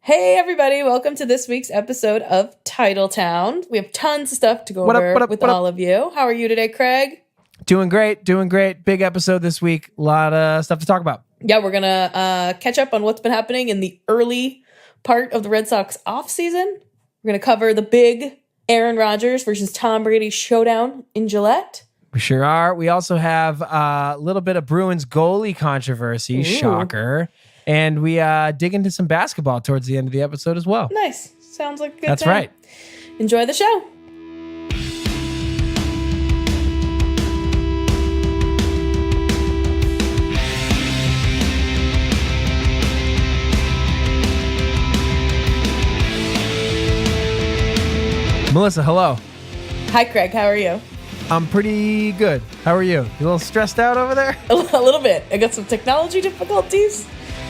Hey everybody, welcome to this week's episode of Titletown. We have tons of stuff to go over with all of you. How are you today, Craig? Doing great. Big episode this week. A lot of stuff to talk about. Yeah, we're going to catch up on what's been happening in the early part of the Red Sox offseason. We're going to cover the big Aaron Rodgers versus Tom Brady showdown in Gillette. We sure are. We also have a little bit of Bruins goalie controversy. Ooh. Shocker. And we dig into some basketball towards the end of the episode as well. Nice. Sounds like a good That's time. Right. Enjoy the show. Melissa, hello. Hi, Craig. How are you? I'm pretty good. How are you? You a little stressed out over there? A little bit. I got some technology difficulties.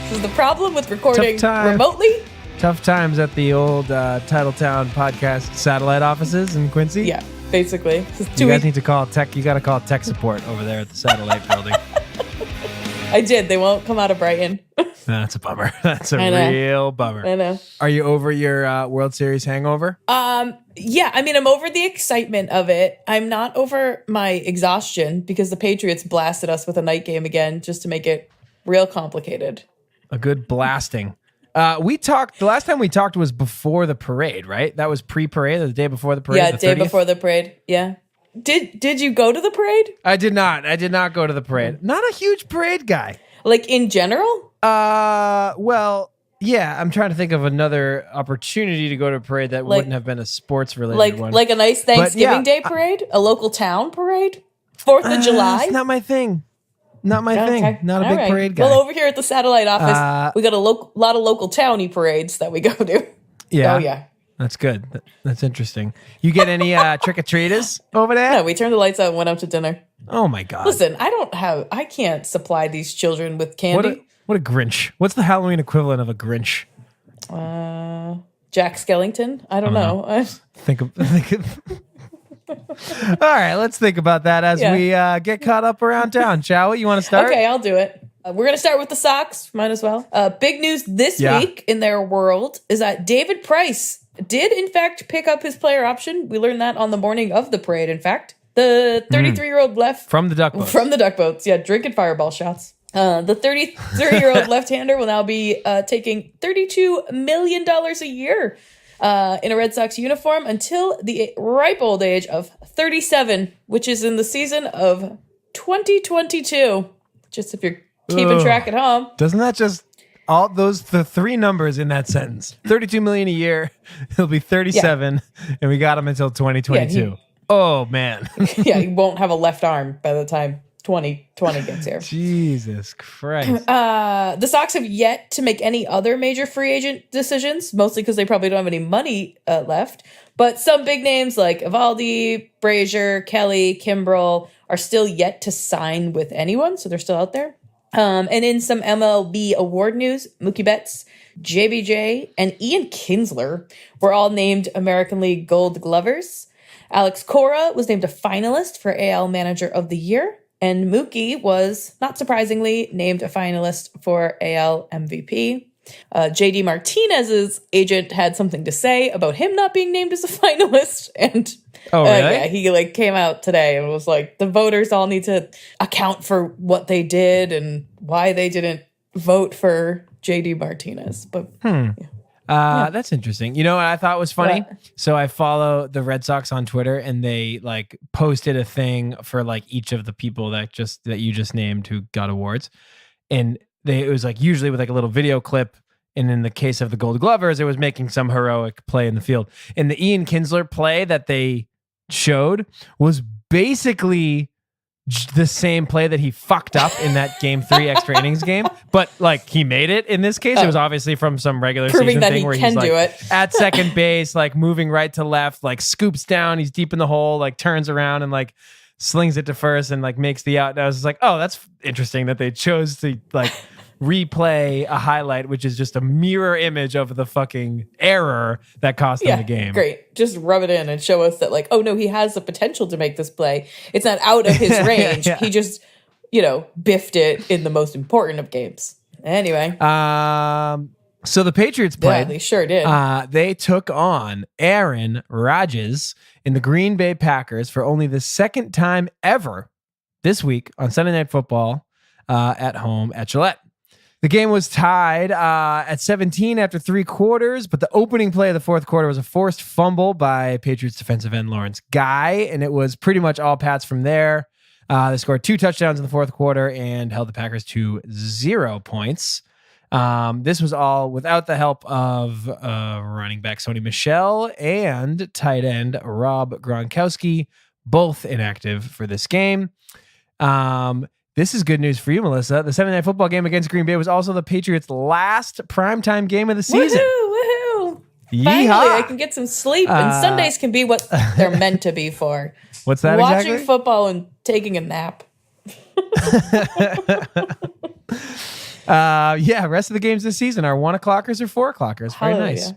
This is the problem with recording remotely. Tough times at the old Titletown podcast satellite offices in Quincy. Yeah, basically. You guys need to call tech. You got to call tech support over there at the satellite building. I did. They won't come out of Brighton. That's a bummer. That's a real bummer. I know. Are you over your World Series hangover? Yeah. I mean, I'm over the excitement of it. I'm not over my exhaustion because the Patriots blasted us with a night game again just to make it real complicated. A good blasting. The last time we talked was before the parade, right? That was pre-parade, the day before the parade. Yeah, day before the parade. Yeah. Did you go to the parade? I did not go to the parade. Not a huge parade guy. Like in general? Well, yeah, I'm trying to think of another opportunity to go to a parade that wouldn't have been a sports related one. Like a nice Thanksgiving Day parade? A local town parade? 4th of July? It's not my thing. Not my thing. Not a big parade guy. Well, over here at the satellite office, we got a lot of local towny parades that we go to. Yeah. Oh, yeah. That's good. That's interesting. You get any trick-or-treaters over there? No, we turned the lights out and went out to dinner. Oh, my God. Listen, I can't supply these children with candy. What a Grinch. What's the Halloween equivalent of a Grinch? Jack Skellington? I don't know. Think of All right, let's think about that as we get caught up around town, shall we? You want to start? Okay, I'll do it. We're going to start with the Sox. Might as well. Big news this week in their world is that David Price did, in fact, pick up his player option. We learned that on the morning of the parade, in fact. The 33-year-old left... From the duck boats. From the duck boats, yeah, drinking fireball shots. The 33-year-old left-hander will now be taking $32 million a year in a Red Sox uniform until the ripe old age of 37, which is in the season of 2022. Just if you're keeping track at home. Doesn't that just the three numbers in that sentence? 32 million a year. He'll be 37, and we got him until 2022. Oh man. Yeah, he won't have a left arm by the time 2020 gets here. Jesus Christ. The Sox have yet to make any other major free agent decisions, mostly because they probably don't have any money left. But some big names like Evaldi, Brazier, Kelly, Kimbrel are still yet to sign with anyone, so they're still out there. And in some MLB award news, Mookie Betts, JBJ, and Ian Kinsler were all named American League Gold Glovers. Alex Cora was named a finalist for AL Manager of the Year. And Mookie was, not surprisingly, named a finalist for AL MVP. JD Martinez's agent had something to say about him not being named as a finalist. And really? He came out today and was like, the voters all need to account for what they did and why they didn't vote for JD Martinez. But That's interesting. You know what I thought was funny? What? So I follow the Red Sox on Twitter, and they posted a thing for each of the people that you just named who got awards, and it was usually with a little video clip. And in the case of the Gold Glovers, it was making some heroic play in the field. And the Ian Kinsler play that they showed was basically the same play that he fucked up in that Game 3 extra innings game, but he made it in this case. It was obviously from some regular season thing where he's do it. At second base, moving right to left, scoops down, he's deep in the hole, turns around and slings it to first and makes the out. And I was just oh, that's interesting that they chose to replay a highlight, which is just a mirror image of the fucking error that cost them the game. Great. Just rub it in and show us that oh no, he has the potential to make this play. It's not out of his range. He just, biffed it in the most important of games. Anyway. So the Patriots Yeah, played. they sure did. They took on Aaron Rodgers in the Green Bay Packers for only the second time ever this week on Sunday Night Football at home at Gillette. The game was tied at 17 after 3 quarters, but the opening play of the fourth quarter was a forced fumble by Patriots defensive end Lawrence Guy, and it was pretty much all Pats from there. They scored 2 touchdowns in the fourth quarter and held the Packers to 0 points. This was all without the help of running back Sony Michel and tight end Rob Gronkowski, both inactive for this game. This is good news for you, Melissa. The Sunday Night Football game against Green Bay was also the Patriots' last primetime game of the season. Woohoo! Yeehaw! Finally, I can get some sleep, and Sundays can be what they're meant to be for. What's that Watching exactly? football and taking a nap. Rest of the games this season are 1:00ers or 4:00ers. Very Hallelujah.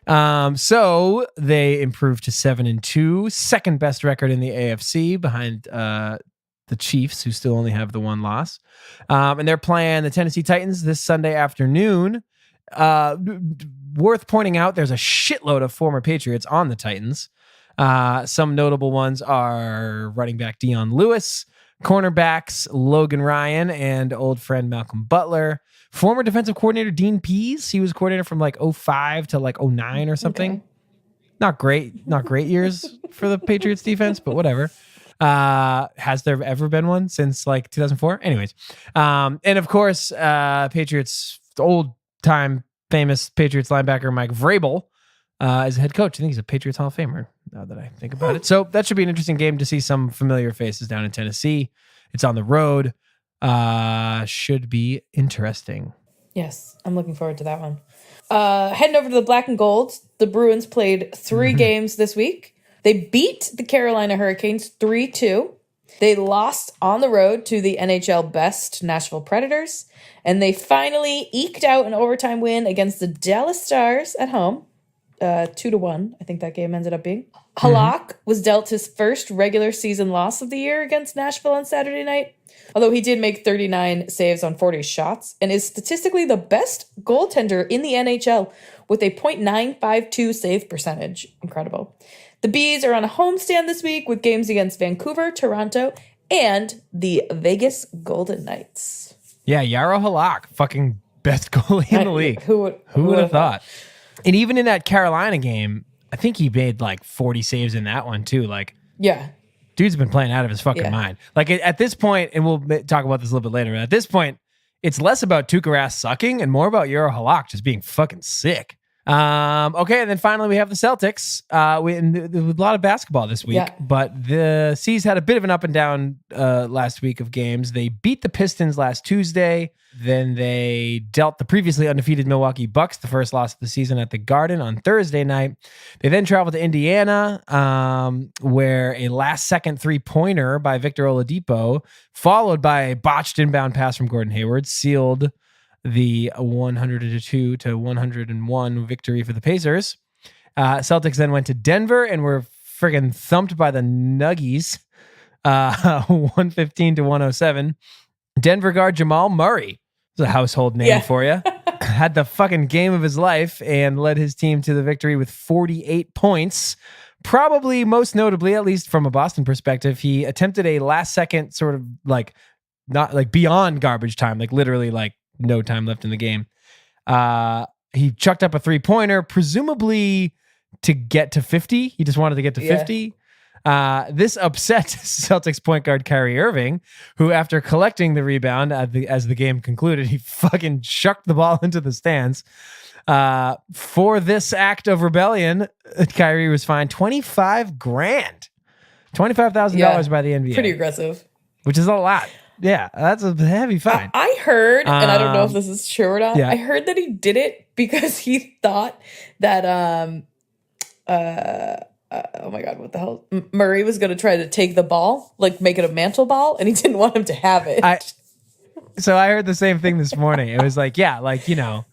nice. So they improved to 7-2, second best record in the AFC behind the Chiefs, who still only have the 1 loss. And they're playing the Tennessee Titans this Sunday afternoon. Worth pointing out, there's a shitload of former Patriots on the Titans. Some notable ones are running back Dion Lewis, cornerbacks Logan Ryan, and old friend Malcolm Butler. Former defensive coordinator Dean Pease. He was coordinator from like 05 to like 09 or something. Okay. Not great years for the Patriots defense, but whatever. Has there ever been one since like 2004? Anyways. And of course, Patriots, old time famous Patriots linebacker Mike Vrabel is head coach. I think he's a Patriots Hall of Famer now that I think about it. So that should be an interesting game to see some familiar faces down in Tennessee. It's on the road. Should be interesting. Yes, I'm looking forward to that one. Heading over to the Black and Gold, the Bruins played 3 games this week. They beat the Carolina Hurricanes 3-2. They lost on the road to the NHL best Nashville Predators. And they finally eked out an overtime win against the Dallas Stars at home. 2-1, I think that game ended up being. Halak was dealt his first regular season loss of the year against Nashville on Saturday night, although he did make 39 saves on 40 shots and is statistically the best goaltender in the NHL with a .952 save percentage. Incredible. The Bees are on a homestand this week with games against Vancouver, Toronto, and the Vegas Golden Knights. Yeah, Yaro Halak, fucking best goalie in the league. Who would have thought? And even in that Carolina game, I think he made like 40 saves in that one too. Like, yeah, dude's been playing out of his fucking mind. Like at this point, and we'll talk about this a little bit later, but at this point, it's less about Tuukka Rask sucking and more about Yaro Halak just being fucking sick. Okay, and then finally we have the Celtics. There was a lot of basketball this week, but the C's had a bit of an up and down last week of games. They beat the Pistons last Tuesday. Then they dealt the previously undefeated Milwaukee Bucks the first loss of the season at the Garden on Thursday night. They then traveled to Indiana, where a last-second three-pointer by Victor Oladipo, followed by a botched inbound pass from Gordon Hayward, sealed the 102-101 victory for the Pacers. Celtics then went to Denver and were friggin' thumped by the Nuggies, 115-107. Denver guard Jamal Murray, is a household name for you, had the fucking game of his life and led his team to the victory with 48 points. Probably most notably, at least from a Boston perspective, he attempted a last second sort of like, not like beyond garbage time, like literally like no time left in the game. He chucked up a 3-pointer, presumably to get to 50. He just wanted to get to 50. This upset Celtics point guard Kyrie Irving, who after collecting the rebound as the game concluded, he fucking chucked the ball into the stands. For this act of rebellion, Kyrie was fined $25,000, $25,000 by the NBA. Pretty aggressive. Which is a lot. Yeah, that's a heavy fine. I heard, and I don't know if this is true or not, yeah. I heard that he did it because he thought that, oh my God, what the hell? Murray was going to try to take the ball, like make it a mantle ball, and he didn't want him to have it. So I heard the same thing this morning. It was like, yeah, like, you know,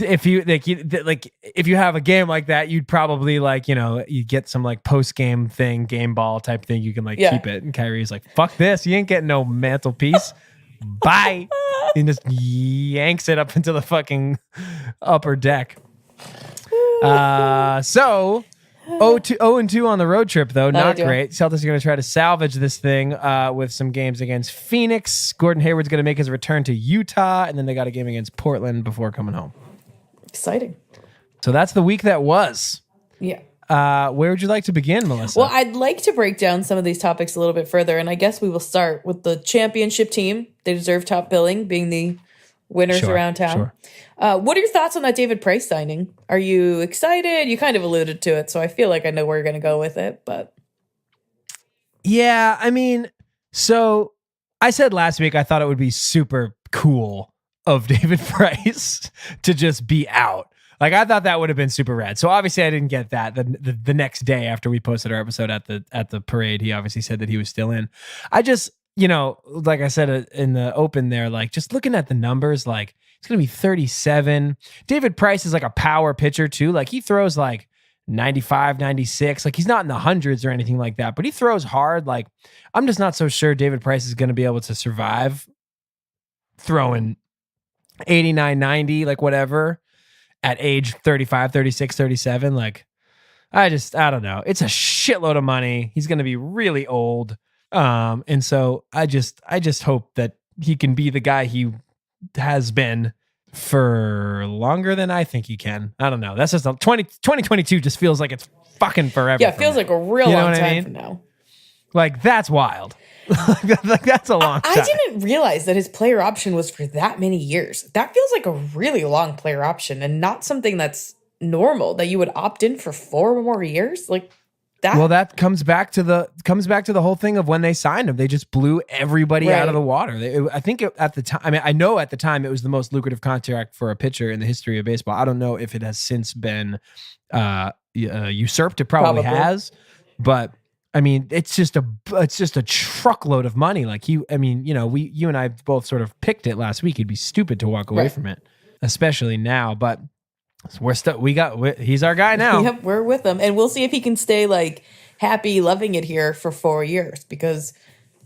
if you if you have a game like that, you'd probably like, you know, you get some like post game thing, game ball type thing. You can like keep it. And Kyrie's like, fuck this. You ain't getting no mantelpiece. Bye. And just yanks it up into the fucking upper deck. So 0-2 on the road trip, though. Not great. Celtics are going to try to salvage this thing with some games against Phoenix. Gordon Hayward's going to make his return to Utah, and then they got a game against Portland before coming home. Exciting. So that's the week that was. Yeah. Where would you like to begin, Melissa? Well, I'd like to break down some of these topics a little bit further, and I guess we will start with the championship team. They deserve top billing, being the winners around town. Sure. What are your thoughts on that David Price signing? Are you excited? You kind of alluded to it, so I feel like I know where you're going to go with it. But yeah, I mean, so I said last week I thought it would be super cool of David Price to just be out. Like, I thought that would have been super rad. So obviously I didn't get that. The next day after we posted our episode at the parade, he obviously said that he was still in. I just, like I said in the open there, like just looking at the numbers, like it's going to be 37. David Price is like a power pitcher too. Like he throws like 95, 96. Like he's not in the hundreds or anything like that, but he throws hard. Like I'm just not so sure David Price is going to be able to survive throwing 89, 90, like whatever. At age 35, 36, 37, like, I don't know. It's a shitload of money. He's going to be really old. And so I just hope that he can be the guy he has been for longer than I think he can. I don't know. That's just 2022 just feels like it's fucking forever. Yeah, it feels like a real long time from now. Like, that's wild. Like that's a long time. I didn't realize that his player option was for that many years. That feels like a really long player option and not something that's normal, that you would opt in for 4 more years. Like that. Well, that comes back to the whole thing of when they signed him. They just blew everybody out of the water. I think at the time, I mean, I know at the time it was the most lucrative contract for a pitcher in the history of baseball. I don't know if it has since been usurped. It probably has, but I mean, it's just a truckload of money. Like you and I both sort of picked it last week. It'd be stupid to walk away from it, especially now. But he's our guy now. Yep, we're with him, and we'll see if he can stay like happy, loving it here for 4 years because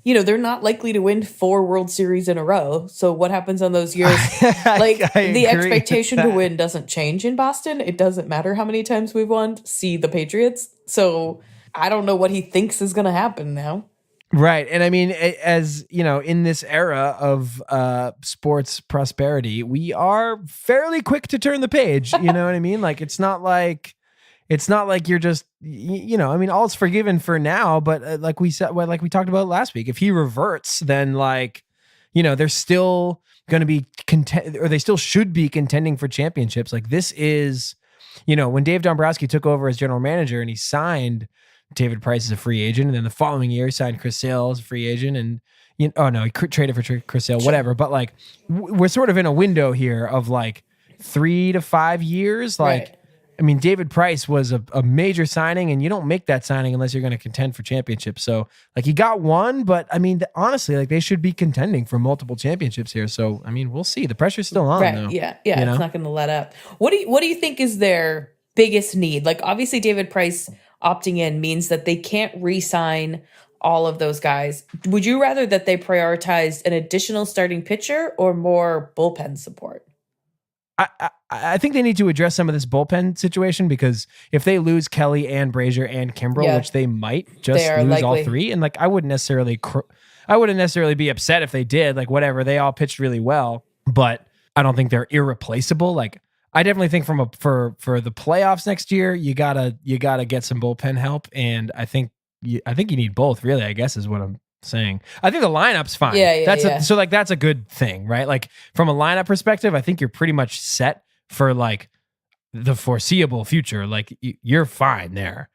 they're not likely to win 4 World Series in a row. So what happens on those years? The expectation to win doesn't change in Boston. It doesn't matter how many times we've won. See the Patriots. So I don't know what he thinks is going to happen now. Right. And I mean, as in this era of sports prosperity, we are fairly quick to turn the page. You know what I mean? Like, it's not like you're just, I mean, all's forgiven for now. But like we said, like we talked about last week, if he reverts, then they're still going to be or they still should be contending for championships. Like this is, when Dave Dombrowski took over as general manager and he signed David Price as a free agent, and then the following year he signed Chris Sale as a free agent, and he traded for Chris Sale, whatever. But like we're sort of in a window here of like 3 to 5 years. Like, right. I mean, David Price was a major signing, and you don't make that signing unless you're going to contend for championships. So like he got one, but I mean, honestly, like they should be contending for multiple championships here. So I mean, we'll see. The pressure's still on, right? Though, yeah. It's not going to let up. What do you think is their biggest need? Like obviously, David Price opting in means that they can't re-sign all of those guys. Would you rather that they prioritized an additional starting pitcher or more bullpen support? I think they need to address some of this bullpen situation, because if they lose Kelly and Brazier and Kimbrel, which they might just lose all 3, and like I wouldn't necessarily be upset if they did. Like whatever, they all pitched really well, but I don't think they're irreplaceable. Like I definitely think for the playoffs next year, you gotta get some bullpen help, and I think you need both. Really, I guess is what I'm saying. I think the lineup's fine. So like that's a good thing, right? Like from a lineup perspective, I think you're pretty much set for like the foreseeable future. Like you're fine there.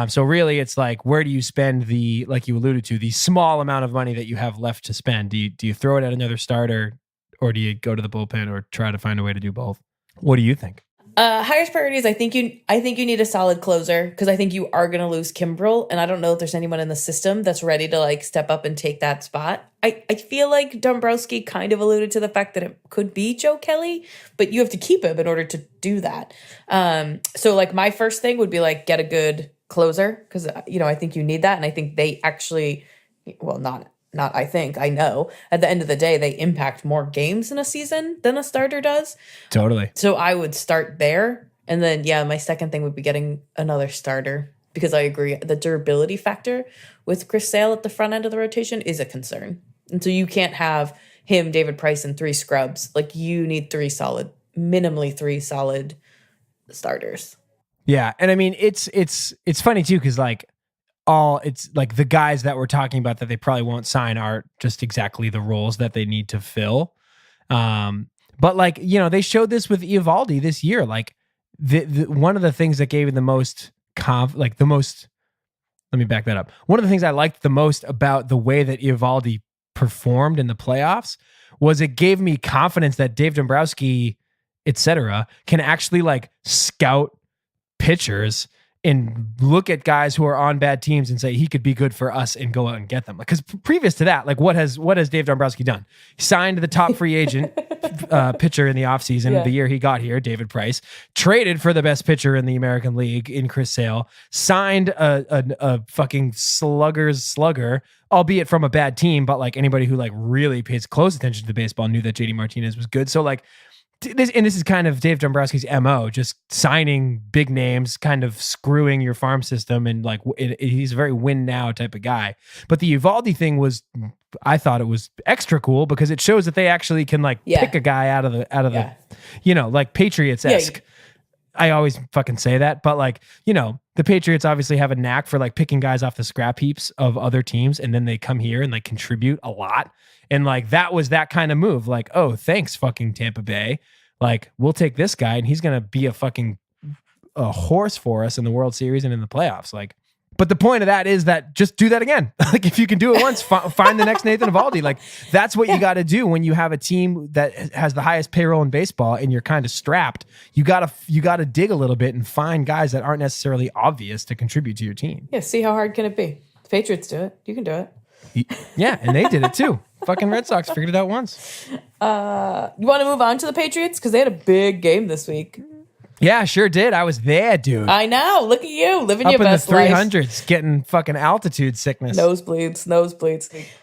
So really, it's like, where do you spend like you alluded to, the small amount of money that you have left to spend? Do you throw it at another starter, or do you go to the bullpen, or try to find a way to do both? What do you think? Highest priorities, I think you need a solid closer, because I think you are going to lose Kimbrel, and I don't know if there's anyone in the system that's ready to like step up and take that spot. I feel like Dombrowski kind of alluded to the fact that it could be Joe Kelly, but you have to keep him in order to do that. So like my first thing would be like get a good closer, because I think you need that, and I think they actually, well, not not I think, I know, at the end of the day, they impact more games in a season than a starter does. Totally. So I would start there. And then, yeah, my second thing would be getting another starter because I agree. The durability factor with Chris Sale at the front end of the rotation is a concern. And so you can't have him, David Price, and 3 scrubs. Like, you need minimally 3 solid starters. Yeah. And I mean, it's funny too, because it's like the guys that we're talking about that they probably won't sign are just exactly the roles that they need to fill. But like, you know, they showed this with Eovaldi this year. Like the one of the things that gave me the most let me back that up. One of the things I liked the most about the way that Eovaldi performed in the playoffs was it gave me confidence that Dave Dombrowski, etc., can actually like scout pitchers and look at guys who are on bad teams and say he could be good for us and go out and get them. Because previous to that, like what has Dave Dombrowski done? He signed the top free agent pitcher in the offseason, the year he got here, David Price, traded for the best pitcher in the American League in Chris Sale, signed a fucking slugger, albeit from a bad team, but like anybody who like really pays close attention to the baseball knew that JD Martinez was good. So like, this is kind of Dave Dombrowski's MO, just signing big names, kind of screwing your farm system, and like he's a very win now type of guy. But the Eovaldi thing was, I thought it was extra cool because it shows that they actually can like pick a guy out of the, you know, like Patriots-esque. Yeah. I always fucking say that, but like, you know, the Patriots obviously have a knack for like picking guys off the scrap heaps of other teams, and then they come here and like contribute a lot. And like that was that kind of move. Like, oh, thanks, fucking Tampa Bay. Like, we'll take this guy, and he's gonna be a horse for us in the World Series and in the playoffs. Like, but the point of that is that just do that again. Like, if you can do it once, find the next Nathan Eovaldi. Like, that's what you got to do when you have a team that has the highest payroll in baseball and you're kind of strapped. You gotta dig a little bit and find guys that aren't necessarily obvious to contribute to your team. Yeah. See how hard can it be? The Patriots do it. You can do it. Yeah, and they did it too. Fucking Red Sox figured it out once. You want to move on to the Patriots? Because they had a big game this week. Yeah, sure did. I was there, dude. I know. Look at you, living your best life. Up in the 300s, getting fucking altitude sickness. Nosebleeds.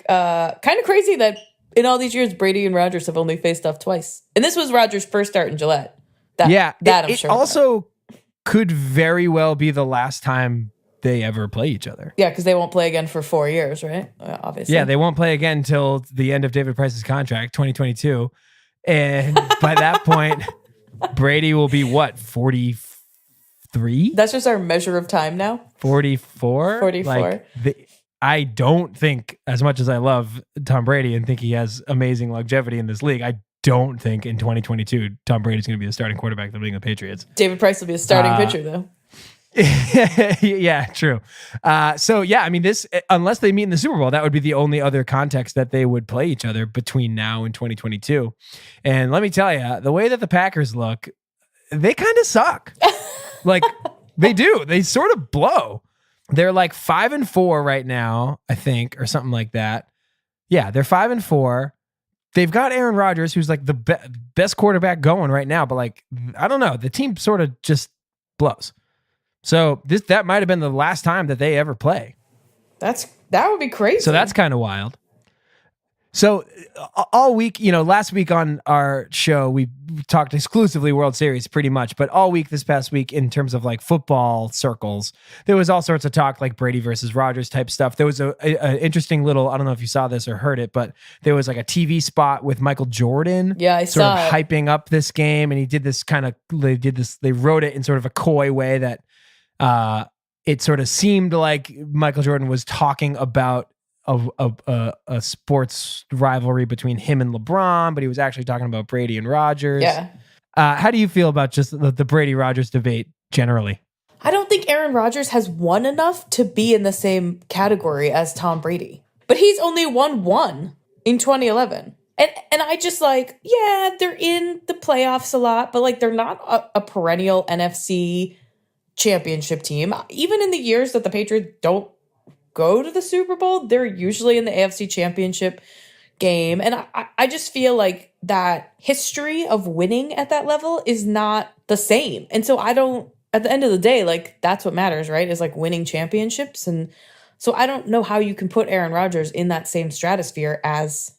Kind of crazy that in all these years, Brady and Rodgers have only faced off twice. And this was Rodgers' first start in Gillette. I'm sure. It also could very well be the last time they ever play each other. Yeah, because they won't play again for 4 years, right? Obviously. Yeah, they won't play again until the end of David Price's contract, 2022. And by that point, Brady will be what, 43? That's just our measure of time now. 44? 44. Like, I don't think, as much as I love Tom Brady and think he has amazing longevity in this league, I don't think in 2022 Tom Brady's going to be the starting quarterback of the league of the Patriots. David Price will be a starting pitcher, though. Yeah, true. So yeah, I mean, this, unless they meet in the Super Bowl, that would be the only other context that they would play each other between now and 2022. And let me tell you, the way that the Packers look, they kind of suck. Like, they do. They sort of blow. They're like 5-4 right now, I think, or something like that. Yeah, they're 5-4. They've got Aaron Rodgers, who's like the best quarterback going right now, but like, I don't know, the team sort of just blows. So that might have been the last time that they ever play. That would be crazy. So that's kind of wild. So all week, last week on our show, we talked exclusively World Series pretty much, but all week this past week in terms of like football circles, there was all sorts of talk like Brady versus Rodgers type stuff. There was an interesting little, I don't know if you saw this or heard it, but there was like a TV spot with Michael Jordan. Yeah, I saw it. Hyping up this game, and he did this they wrote it in sort of a coy way that it sort of seemed like Michael Jordan was talking about a sports rivalry between him and LeBron, but he was actually talking about Brady and Rodgers. Yeah. How do you feel about just the Brady Rodgers debate generally? I don't think Aaron Rodgers has won enough to be in the same category as Tom Brady, but he's only won one in 2011. And I just like, yeah, they're in the playoffs a lot, but like they're not a perennial NFC championship team. Even in the years that the Patriots don't go to the Super Bowl, they're usually in the AFC championship game. And I just feel like that history of winning at that level is not the same. And so at the end of the day, like that's what matters, right? Is like winning championships. And So I don't know how you can put Aaron Rodgers in that same stratosphere as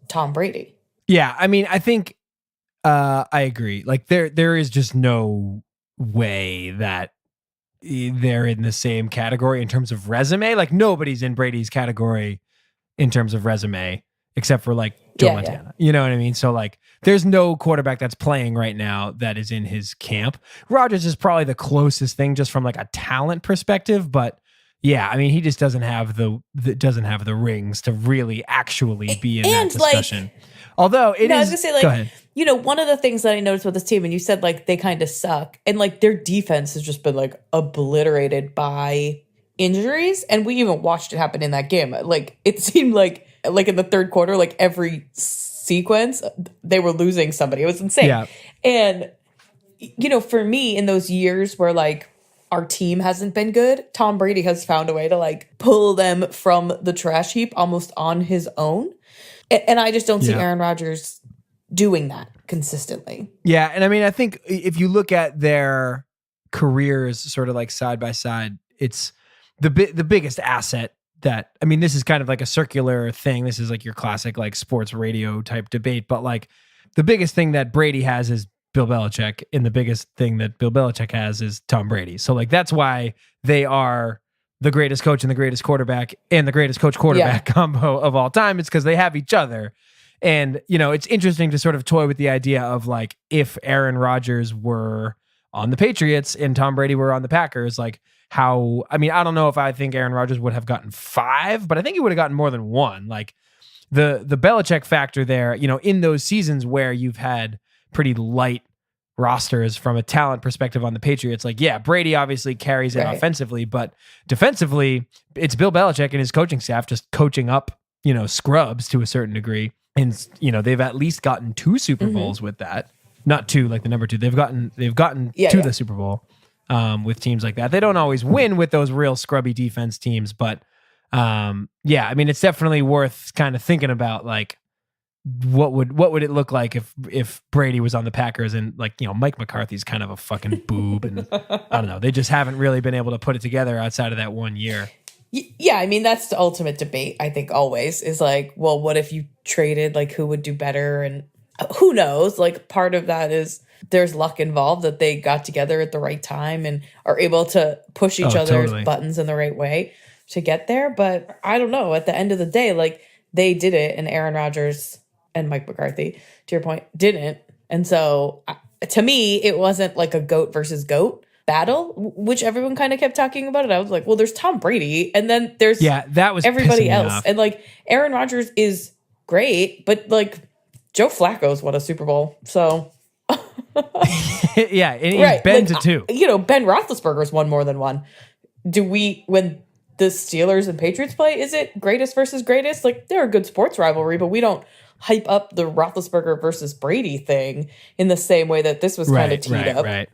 Tom Brady. Yeah, I mean, I think I agree. Like there is just no way that they're in the same category in terms of resume. Like nobody's in Brady's category in terms of resume except for like Joe Montana. You know what I mean? So like there's no quarterback that's playing right now that is in his camp. Rodgers is probably the closest thing just from like a talent perspective, but yeah, I mean he just doesn't have the rings to really actually be in that discussion. Like, although it is, I was gonna say, like, go ahead. You know, one of the things that I noticed with this team, and you said like they kind of suck, and like their defense has just been like obliterated by injuries, and we even watched it happen in that game. Like it seemed like in the third quarter, like every sequence they were losing somebody. It was insane. Yeah. And you know, for me, in those years where like our team hasn't been good, Tom Brady has found a way to like pull them from the trash heap almost on his own. And I just don't see Aaron Rodgers doing that consistently. Yeah. And I mean, I think if you look at their careers sort of like side by side, it's the biggest asset that, I mean, this is kind of like a circular thing. This is like your classic like sports radio type debate, but like the biggest thing that Brady has is Bill Belichick, and the biggest thing that Bill Belichick has is Tom Brady. So like that's why they are the greatest coach and the greatest quarterback and the greatest coach quarterback combo of all time. It's because they have each other. And, you know, it's interesting to sort of toy with the idea of like, if Aaron Rodgers were on the Patriots and Tom Brady were on the Packers, like how, I mean, I don't know if I think Aaron Rodgers would have gotten 5, but I think he would have gotten more than 1. Like the Belichick factor there, you know, in those seasons where you've had pretty light rosters from a talent perspective on the Patriots, like, yeah, Brady obviously carries it offensively, but defensively, it's Bill Belichick and his coaching staff just coaching up, you know, scrubs to a certain degree. And, you know, they've at least gotten 2 Super Bowls with that. Not 2, like the number 2. They've gotten to the Super Bowl with teams like that. They don't always win with those real scrubby defense teams, but yeah, I mean, it's definitely worth kind of thinking about, like, what would it look like if Brady was on the Packers, and like, you know, Mike McCarthy's kind of a fucking boob, and I don't know, they just haven't really been able to put it together outside of that 1 year. Yeah, I mean, that's the ultimate debate, I think, always is like, well, what if you traded, like, who would do better? And who knows? Like, part of that is there's luck involved that they got together at the right time and are able to push each other's buttons in the right way to get there. But I don't know. At the end of the day, like, they did it, and Aaron Rodgers and Mike McCarthy, to your point, didn't. And so, to me, it wasn't like a GOAT versus GOAT battle, which everyone kind of kept talking about it. I was like, well, there's Tom Brady, and then there's that was everybody else. And like Aaron Rodgers is great, but like Joe Flacco's won a Super Bowl. So yeah, and he's been to 2. You know, Ben Roethlisberger's won more than 1. When the Steelers and Patriots play, is it greatest versus greatest? Like, they're a good sports rivalry, but we don't hype up the Roethlisberger versus Brady thing in the same way that this was kind of teed up. Right.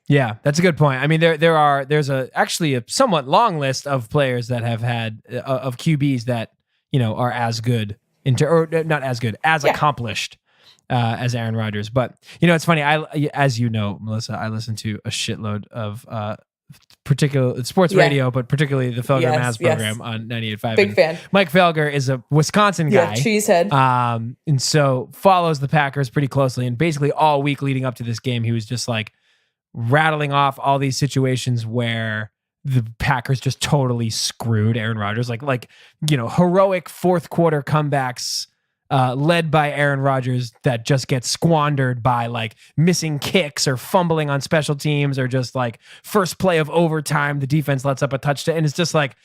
Yeah, that's a good point. I mean, there's actually a somewhat long list of players that have had of QBs that, you know, are as good or not as good, as accomplished as Aaron Rodgers. But, you know, it's funny. As you know, Melissa, I listen to a shitload of particular sports radio, but particularly the Felger Maz program on 98.5. Big fan. Mike Felger is a Wisconsin guy. Cheesehead. And so follows the Packers pretty closely. And basically all week leading up to this game, he was just like rattling off all these situations where the Packers just totally screwed Aaron Rodgers. Like, you know, heroic fourth quarter comebacks led by Aaron Rodgers that just get squandered by like missing kicks or fumbling on special teams, or just like first play of overtime, the defense lets up a touchdown. And it's just like,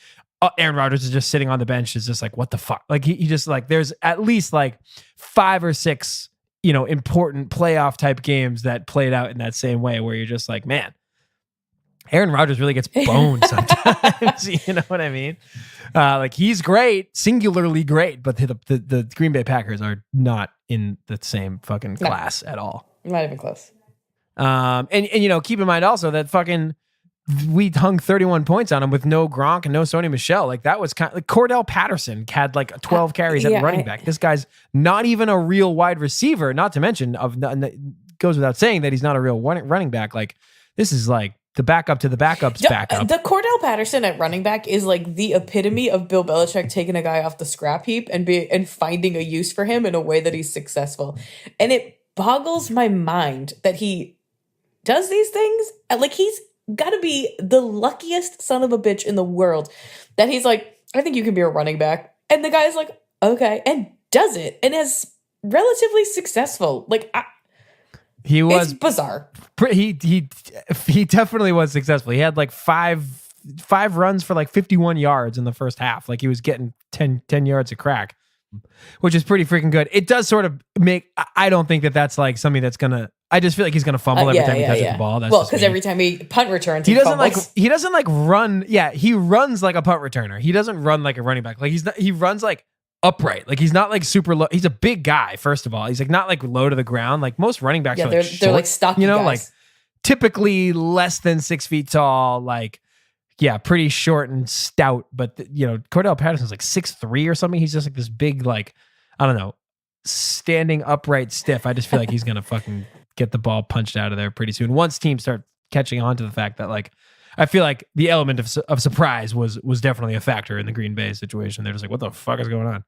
Aaron Rodgers is just sitting on the bench. Is just like, what the fuck? Like he just like, there's at least like 5 or 6, you know, important playoff type games that played out in that same way, where you're just like, man, Aaron Rodgers really gets boned sometimes. You know what I mean? Like, he's great, singularly great, but the Green Bay Packers are not in the same fucking class at all. Not even close. And you know, keep in mind also that fucking we hung 31 points on him with no Gronk and no Sony Michel. Like, that was kind of like Cordell Patterson had like 12 carries at running back. This guy's not even a real wide receiver. Not to mention, goes without saying that he's not a real running back. Like, this is like the backup to the backup's backup. The Cordell Patterson at running back is like the epitome of Bill Belichick taking a guy off the scrap heap and finding a use for him in a way that he's successful. And it boggles my mind that he does these things. Like, he's got to be the luckiest son of a bitch in the world that he's like, I think you can be a running back. And the guy's like, okay, and does it and is relatively successful. Like, it's bizarre. He definitely was successful. He had like five runs for like 51 yards in the first half. Like, he was getting 10 yards a crack, which is pretty freaking good. It does sort of make, I don't think that that's like something that's gonna, I just feel like he's gonna fumble every time he touches the ball. That's well, because every time he punt returns, he doesn't like run. Yeah, he runs like a punt returner. He doesn't run like a running back. Like, he runs like upright. Like, he's not like super low. He's a big guy, first of all. He's like not like low to the ground. Like, most running backs are like short, they're like stocky, you know, guys. like typically less than 6 feet tall, like, yeah, pretty short and stout. But Cordell Patterson's like 6'3" or something. He's just like this big, like, I don't know, standing upright stiff. I just feel like he's gonna fucking get the ball punched out of there pretty soon. Once teams start catching on to the fact that, like, I feel like the element of surprise was definitely a factor in the Green Bay situation. They're just like, what the fuck is going on?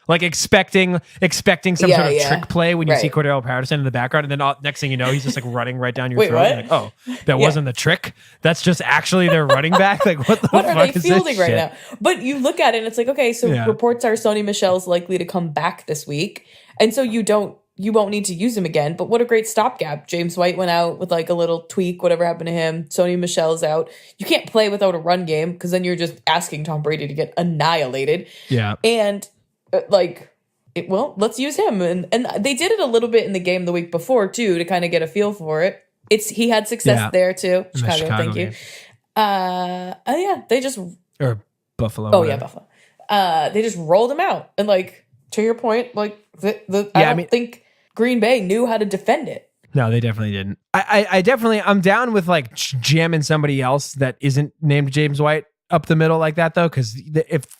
Like, expecting some sort of trick play when you see Cordell Patterson in the background, and then next thing you know, he's just like running right down your throat. What? Like, oh, that wasn't the trick. That's just actually their running back. Like, what the fuck are they is fielding this right shit? now? But you look at it and it's like, okay, so reports are Sony Michel's likely to come back this week, and so you won't need to use him again. But what a great stopgap. James White went out with like a little tweak, whatever happened to him. Sony Michel's out. You can't play without a run game because then you're just asking Tom Brady to get annihilated. Yeah. And let's use him. And they did it a little bit in the game the week before too, to kind of get a feel for it. He had success there too. Chicago, thank you. They just, or Buffalo. Oh yeah, Buffalo. They just rolled him out. And like, to your point, like I don't think Green Bay knew how to defend it. No, they definitely didn't. I'm down with like jamming somebody else that isn't named James White up the middle like that though, because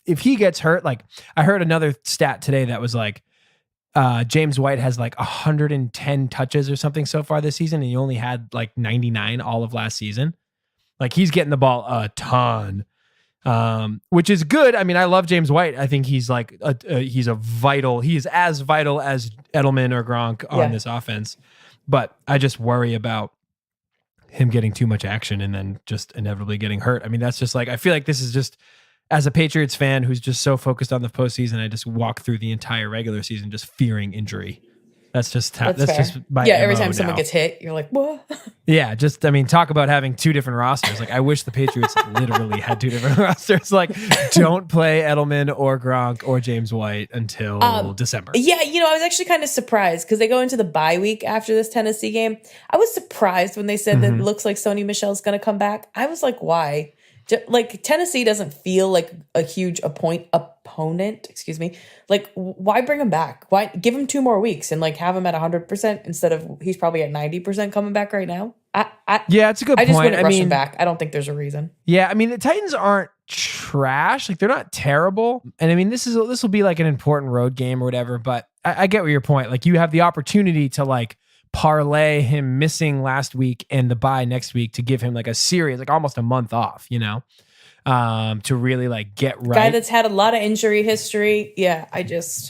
if he gets hurt, like I heard another stat today that was like James White has like 110 touches or something so far this season, and he only had like 99 all of last season. Like, he's getting the ball a ton, which is good. I mean, I love James White. I think he's like he's as vital as Edelman or Gronk on this offense, but I just worry about him getting too much action and then just inevitably getting hurt. I mean, that's just like, I feel like this is just, as a Patriots fan who's just so focused on the postseason, I just walk through the entire regular season just fearing injury. That's just my every MO time now. someone gets hit, you're like, what? Yeah, just, I mean, talk about having two different rosters. Like, I wish the Patriots literally had two different rosters. Like, don't play Edelman or Gronk or James White until December. Yeah, I was actually kind of surprised because they go into the bye week after this Tennessee game. I was surprised when they said that it looks like Sony Michel's going to come back. I was like, why? Like, Tennessee doesn't feel like a huge opponent, excuse me. Like, why bring him back? Why give him 2 more weeks and like have him at 100% instead of he's probably at 90% coming back right now? Yeah, it's a good point. I just wouldn't rush him back. I don't think there's a reason. Yeah, I mean, the Titans aren't trash. Like, they're not terrible. And I mean, this will be like an important road game or whatever, but I get your point. Like, you have the opportunity to like parlay him missing last week and the bye next week to give him like a series, like almost a month off, to really like get right. Guy that's had a lot of injury history. Yeah,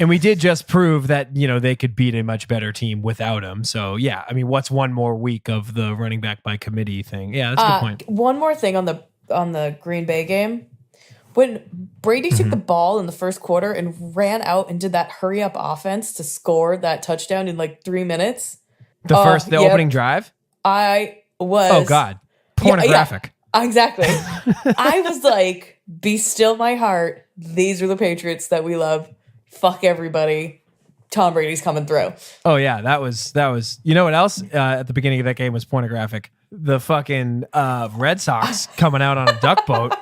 and we did just prove that, they could beat a much better team without him. So yeah, I mean, what's one more week of the running back by committee thing? Yeah, that's a good point. One more thing on the Green Bay game. When Brady took the ball in the first quarter and ran out and did that hurry up offense to score that touchdown in like 3 minutes. The opening drive? I was... Oh, God. Pornographic. Yeah, exactly. I was like, be still my heart. These are the Patriots that we love. Fuck everybody. Tom Brady's coming through. Oh, yeah. That was... You know what else at the beginning of that game was pornographic? The fucking Red Sox coming out on a duck boat.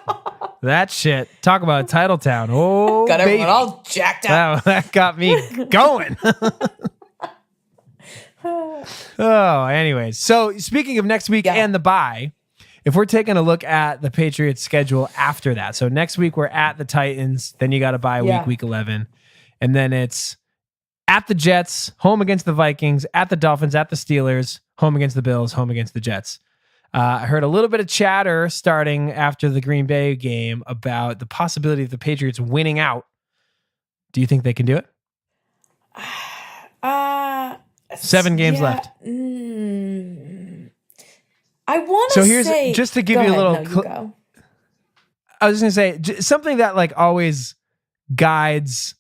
That shit. Talk about Titletown. Oh, got everyone all jacked up. That got me going. Oh, anyways. So speaking of next week and the bye, if we're taking a look at the Patriots schedule after that. So next week we're at the Titans. Then you got a bye week 11. And then it's at the Jets, home against the Vikings, at the Dolphins, at the Steelers, home against the Bills, home against the Jets. I heard a little bit of chatter starting after the Green Bay game about the possibility of the Patriots winning out. Do you think they can do it? 7 games left. I want to say... So here's, just to give you a little... I was just going to say, something that like always guides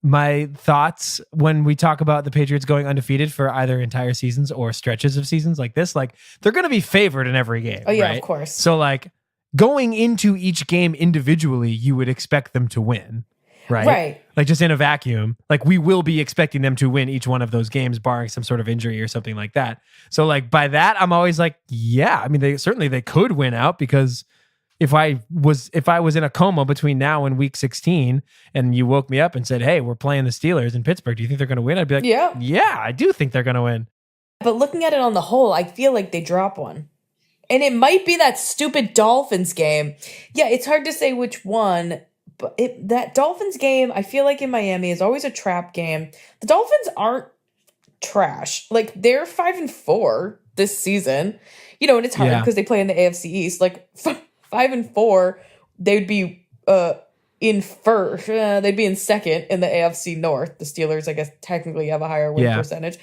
my thoughts when we talk about the Patriots going undefeated for either entire seasons or stretches of seasons like this, like they're going to be favored in every game. Oh yeah, right? Of course. So like going into each game individually, you would expect them to win, right? Right. Like just in a vacuum, like we will be expecting them to win each one of those games, barring some sort of injury or something like that. So like by that, I'm always like, yeah, I mean, they could win out because if I was in a coma between now and week 16 and you woke me up and said, hey, we're playing the Steelers in Pittsburgh, do you think they're going to win? I'd be like, yeah, I do think they're going to win. But looking at it on the whole, I feel like they drop one. And it might be that stupid Dolphins game. Yeah, it's hard to say which one, but that Dolphins game, I feel like in Miami is always a trap game. The Dolphins aren't trash. Like they're 5-4 this season. You know, and it's hard because they play in the AFC East. Like 5-4, they'd be in first. They'd be in second in the AFC North. The Steelers, I guess, technically have a higher win percentage.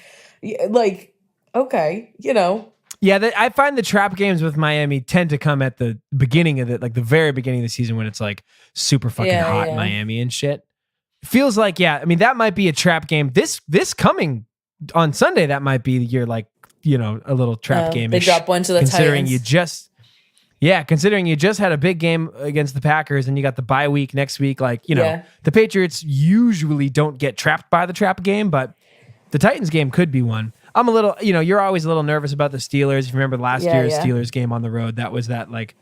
Like, okay, you know. Yeah, I find the trap games with Miami tend to come at the beginning of like the very beginning of the season when it's like super fucking hot in Miami and shit. Feels like, I mean, that might be a trap game. This coming on Sunday, that might be your like, you know, a little trap game. They drop one to the considering Titans. Considering you just had a big game against the Packers and you got the bye week next week, like, you know, the Patriots usually don't get trapped by the trap game, but the Titans game could be one. I'm a little, you know, you're always a little nervous about the Steelers. If you remember last year's Steelers game on the road, that was that like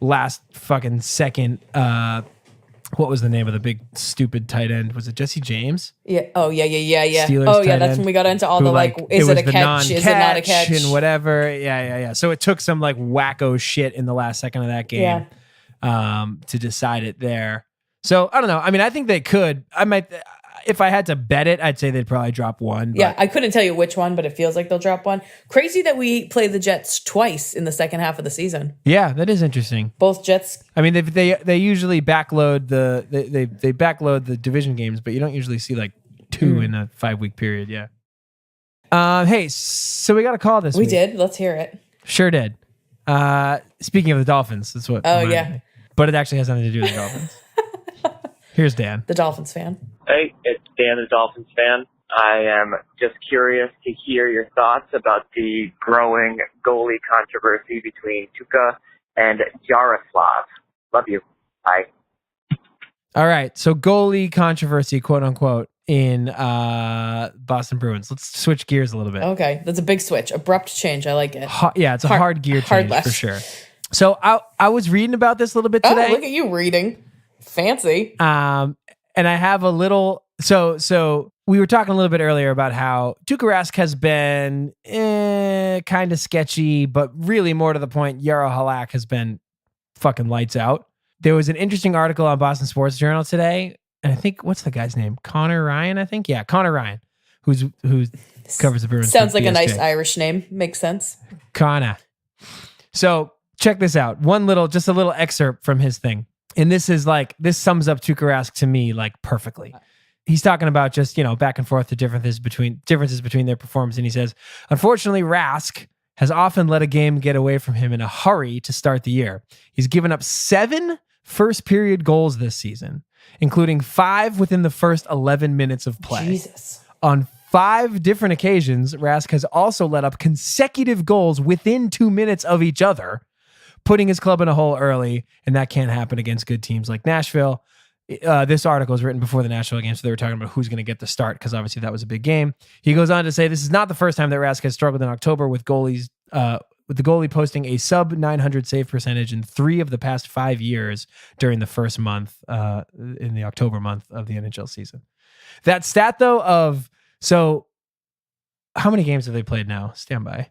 last fucking second, what was the name of the big stupid tight end? Was it Jesse James? Yeah. Oh yeah. Steelers That's when we got into all the like, is it a catch? Is it not a catch? And whatever. Yeah. So it took some like wacko shit in the last second of that game to decide it there. So I don't know. I mean, I think they could. I might, if I had to bet it, I'd say they'd probably drop one. Yeah, I couldn't tell you which one, but it feels like they'll drop one. Crazy that we play the Jets twice in the second half of the season. Yeah, that is interesting. Both Jets. I mean, they usually backload they backload the division games, but you don't usually see like 2 in a 5-week period. Yeah. Hey, so we got a call this week. We did. Let's hear it. Sure did. Speaking of the Dolphins, that's what. Oh yeah. Me. But it actually has nothing to do with the Dolphins. Here's Dan, the Dolphins fan. Hey, it's Dan, the Dolphins fan. I am just curious to hear your thoughts about the growing goalie controversy between Tuukka and Yaroslav. Love you. Bye. All right, so goalie controversy, quote unquote, in Boston Bruins. Let's switch gears a little bit. Okay, that's a big switch. Abrupt change. I like it. It's a hard gear change for sure. So I was reading about this a little bit today. Oh, look at you reading. Fancy. And I have a little, so we were talking a little bit earlier about how Tuukka Rask has been kind of sketchy, but really more to the point, Jaro Halak has been fucking lights out. There was an interesting article on Boston Sports Journal today, and I think, what's the guy's name? Connor Ryan, I think? Yeah, Connor Ryan, who covers the Bruins. Sounds like a nice Irish name. Makes sense. Connor. So check this out. Just a little excerpt from his thing. And this sums up Tuukka Rask to me like perfectly. He's talking about just, you know, back and forth the differences between their performance. And he says, unfortunately, Rask has often let a game get away from him in a hurry to start the year. He's given up 7 first period goals this season, including 5 within the first 11 minutes of play. Jesus. On 5 different occasions, Rask has also let up consecutive goals within 2 minutes of each other, putting his club in a hole early, and that can't happen against good teams like Nashville. This article was written before the Nashville game, so they were talking about who's going to get the start, because obviously that was a big game. He goes on to say, this is not the first time that Rask has struggled in October with the goalie posting a sub-900 save percentage in 3 of the past 5 years during the first month, in the October month of the NHL season. That stat, though, so how many games have they played now? Stand by.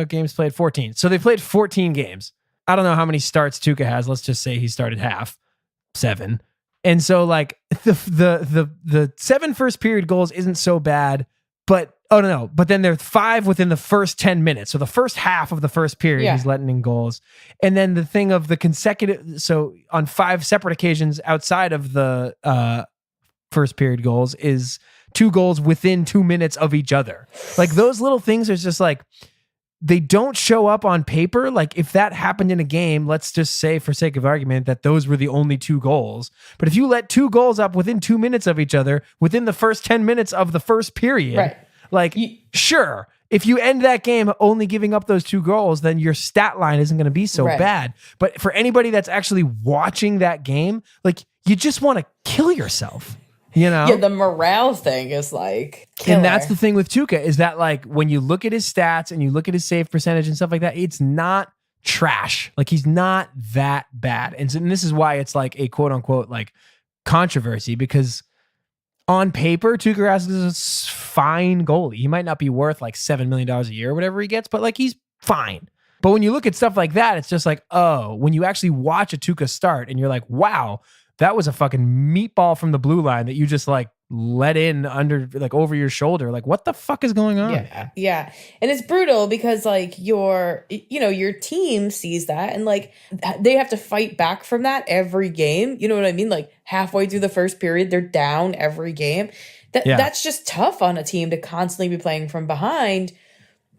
Games played 14. So they played 14 games. I don't know how many starts Tuukka has. Let's just say he started half, 7. And so like the 7 first period goals isn't so bad, but Oh, no. But then there's 5 within the first 10 minutes. So the first half of the first period, he's letting in goals. And then the thing of the consecutive, so on 5 separate occasions outside of the first period goals is 2 goals within 2 minutes of each other. Like those little things are just like, they don't show up on paper. Like if that happened in a game, let's just say for sake of argument that those were the only 2 goals. But if you let 2 goals up within 2 minutes of each other, within the first 10 minutes of the first period, Right. Like, sure, if you end that game only giving up those 2 goals, then your stat line isn't going to be so bad. But for anybody that's actually watching that game, like, you just want to kill yourself, you know? Yeah, the morale thing is like killer. And that's the thing with Tuukka is that, like, when you look at his stats and you look at his save percentage and stuff like that, it's not trash. Like, he's not that bad. And this is why it's like a quote unquote, like, controversy, because on paper, Tuukka Rask is a fine goalie. He might not be worth like $7 million a year or whatever he gets, but like he's fine. But when you look at stuff like that, it's just like, oh, when you actually watch a Tuukka start and you're like, wow, that was a fucking meatball from the blue line that you just like let in under, like over your shoulder. Like, what the fuck is going on? Yeah. And it's brutal because like your team sees that and like they have to fight back from that every game. You know what I mean? Like halfway through the first period, they're down every game. That's just tough on a team to constantly be playing from behind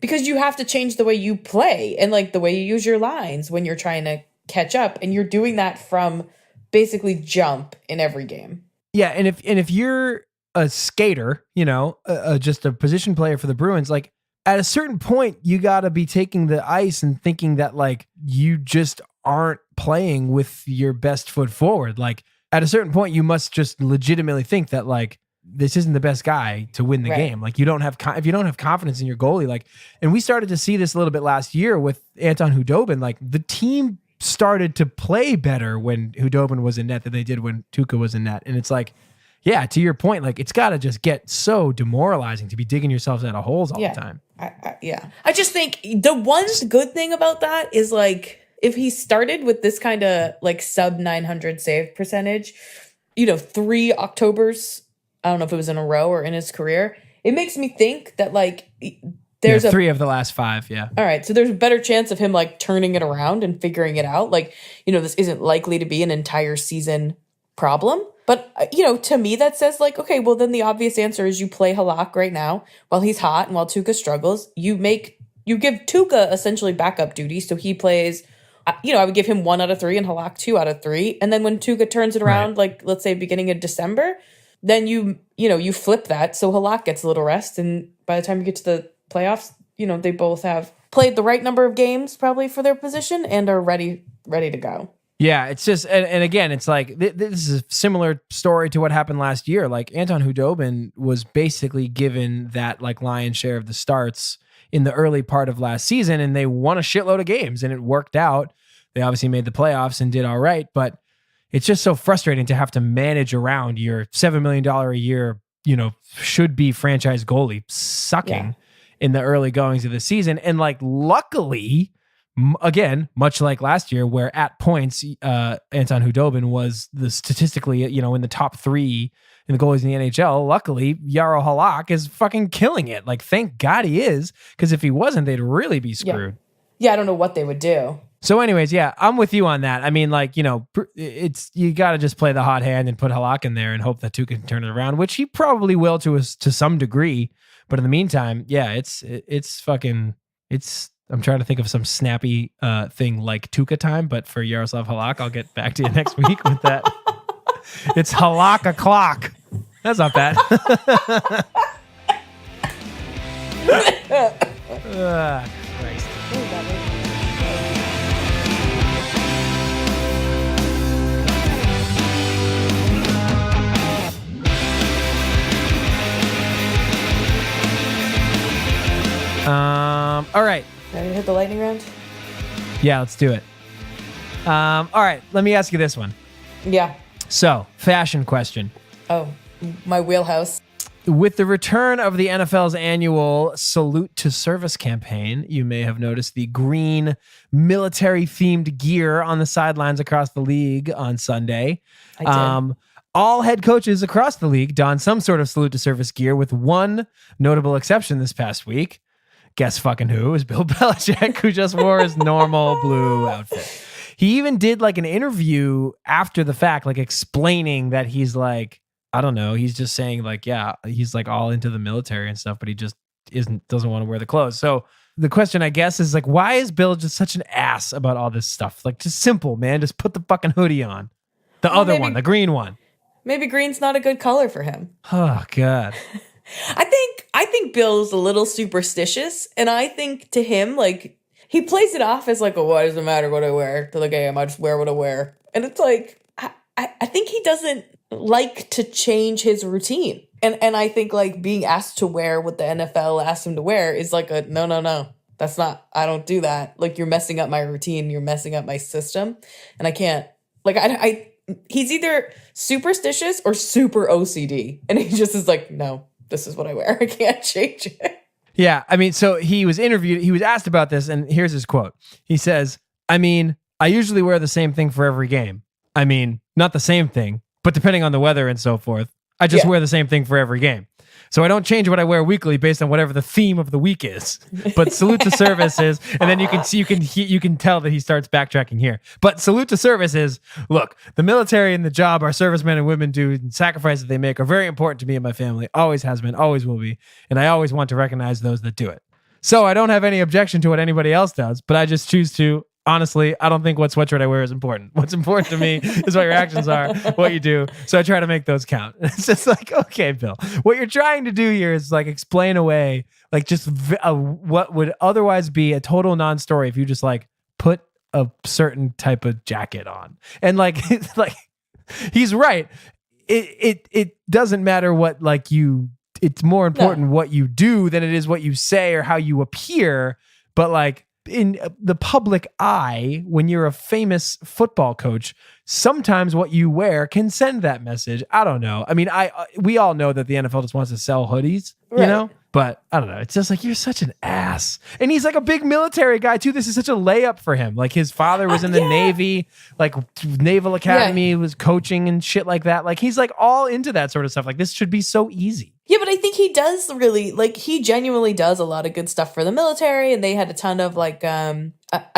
because you have to change the way you play and like the way you use your lines when you're trying to catch up. And you're doing that from basically jump in every game. Yeah, and if you're a skater, you know, just a position player for the Bruins, like at a certain point, you got to be taking the ice and thinking that like you just aren't playing with your best foot forward. Like at a certain point, you must just legitimately think that like this isn't the best guy to win the game. Like you don't have if you don't have confidence in your goalie, like, and we started to see this a little bit last year with Anton Khudobin. Like the team started to play better when Khudobin was in net than they did when Tuukka was in net. And it's like, yeah, to your point, like it's got to just get so demoralizing to be digging yourselves out of holes all the time. I just think the one good thing about that is like if he started with this kind of like sub 900 save percentage, 3 Octobers, I don't know if it was in a row or in his career, it makes me think that like there's 3 of the last 5. Yeah. All right. So there's a better chance of him like turning it around and figuring it out. Like, this isn't likely to be an entire season problem. But, to me, that says like, okay, well, then the obvious answer is you play Halak right now while he's hot and while Tuukka struggles. You give Tuukka essentially backup duty. So he plays, I would give him 1 out of 3 and Halak 2 out of 3. And then when Tuukka turns it around, like, let's say beginning of December, then you flip that. So Halak gets a little rest. And by the time you get to the playoffs, they both have played the right number of games probably for their position and are ready to go. Yeah, it's just, and again, it's like, this is a similar story to what happened last year. Like Anton Khudobin was basically given that like lion's share of the starts in the early part of last season, and they won a shitload of games and it worked out. They obviously made the playoffs and did all right, but it's just so frustrating to have to manage around your $7 million a year, should be franchise goalie sucking in the early goings of the season. And like, luckily, again, much like last year, where at points Anton Khudobin was statistically, in the top 3 in the goalies in the NHL. Luckily, Jaro Halak is fucking killing it. Like, thank God he is, because if he wasn't, they'd really be screwed. Yeah, I don't know what they would do. So, anyways, yeah, I'm with you on that. I mean, like, it's you got to just play the hot hand and put Halak in there and hope that Tuukka can turn it around, which he probably will to some degree. But in the meantime, yeah, it's I'm trying to think of some snappy thing like Tuukka time, but for Yaroslav Halak, I'll get back to you next week with that. It's Halak O'Clock. That's not bad. Christ. All right. Ready to hit the lightning round? Yeah, let's do it. All right, let me ask you this one. Yeah. So, fashion question. Oh, my wheelhouse. With the return of the NFL's annual Salute to Service campaign, you may have noticed the green military-themed gear on the sidelines across the league on Sunday. I did. All head coaches across the league don some sort of salute to service gear, with one notable exception this past week. Guess fucking who? It was Bill Belichick, who just wore his normal blue outfit. He even did like an interview after the fact, like explaining that he's like, I don't know, he's just saying like, yeah, he's like all into the military and stuff, but he just doesn't want to wear the clothes. So the question, I guess, is like, why is Bill just such an ass about all this stuff? Like, just simple, man. Just put the fucking hoodie on. The other one, the green one. Maybe green's not a good color for him. Oh, God. I think Bill's a little superstitious, and I think to him, like, he plays it off as like, oh, why does it matter what I wear to the game? I just wear what I wear. And it's like, I think he doesn't like to change his routine. And I think like being asked to wear what the NFL asked him to wear is like a no. That's not, I don't do that. Like, you're messing up my routine. You're messing up my system. And I can't, like, he's either superstitious or super OCD. And he just is like, no, this is what I wear. I can't change it. Yeah. I mean, so he was interviewed, he was asked about this, and here's his quote. He says, I mean, I usually wear the same thing for every game. I mean, not the same thing, but depending on the weather and so forth, I just wear the same thing for every game. So I don't change what I wear weekly based on whatever the theme of the week is. But salute to service is, and then you can see, you can tell that he starts backtracking here. But salute to service is, look, the military and the job our servicemen and women do and sacrifices they make are very important to me and my family. Always has been, always will be. And I always want to recognize those that do it. So I don't have any objection to what anybody else does, but I just choose to. Honestly, I don't think what sweatshirt I wear is important. What's important to me is what your actions are, what you do. So I try to make those count. It's just like, okay, Bill, what you're trying to do here is like explain away like just what would otherwise be a total non-story if you just like put a certain type of jacket on. And like, like he's right. It doesn't matter what like you, it's more important what you do than it is what you say or how you appear. But like, in the public eye, when you're a famous football coach, sometimes what you wear can send that message. I don't know. I mean, we all know that the NFL just wants to sell hoodies, you know? But I don't know. It's just like, you're such an ass. And he's like a big military guy too. This is such a layup for him. Like his father was in the Navy, like Naval Academy, was coaching and shit like that. Like he's like all into that sort of stuff. Like this should be so easy. Yeah, but I think he does really, like, he genuinely does a lot of good stuff for the military. And they had a ton of like, I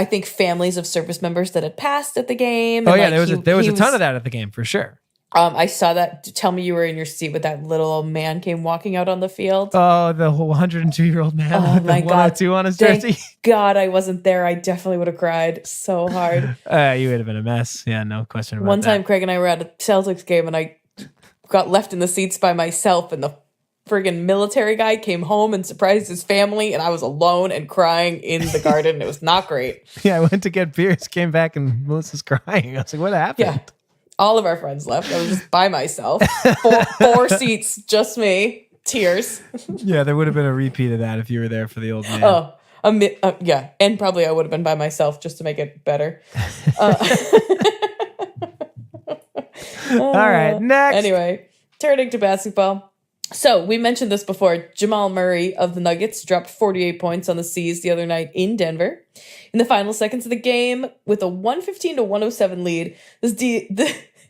think families of service members that had passed at the game. Oh and, yeah, like, there was a ton of that at the game for sure. I saw that. Tell me you were in your seat with that little old man came walking out on the field. Oh, the 102-year-old man with the 102 on his jersey. God, I wasn't there. I definitely would have cried so hard. You would have been a mess. Yeah, no question about that. One time, Craig and I were at a Celtics game, and I got left in the seats by myself, and the friggin' military guy came home and surprised his family, and I was alone and crying in the garden. It was not great. Yeah, I went to get beers, came back, and Melissa's crying. I was like, what happened? Yeah. All of our friends left. I was just by myself. Four seats, just me. Tears. Yeah, there would have been a repeat of that if you were there for the old man. Oh, yeah. And probably I would have been by myself just to make it better. All right, next. Anyway, turning to basketball. So we mentioned this before. Jamal Murray of the Nuggets dropped 48 points on the C's the other night in Denver. In the final seconds of the game, with a 115-107 lead,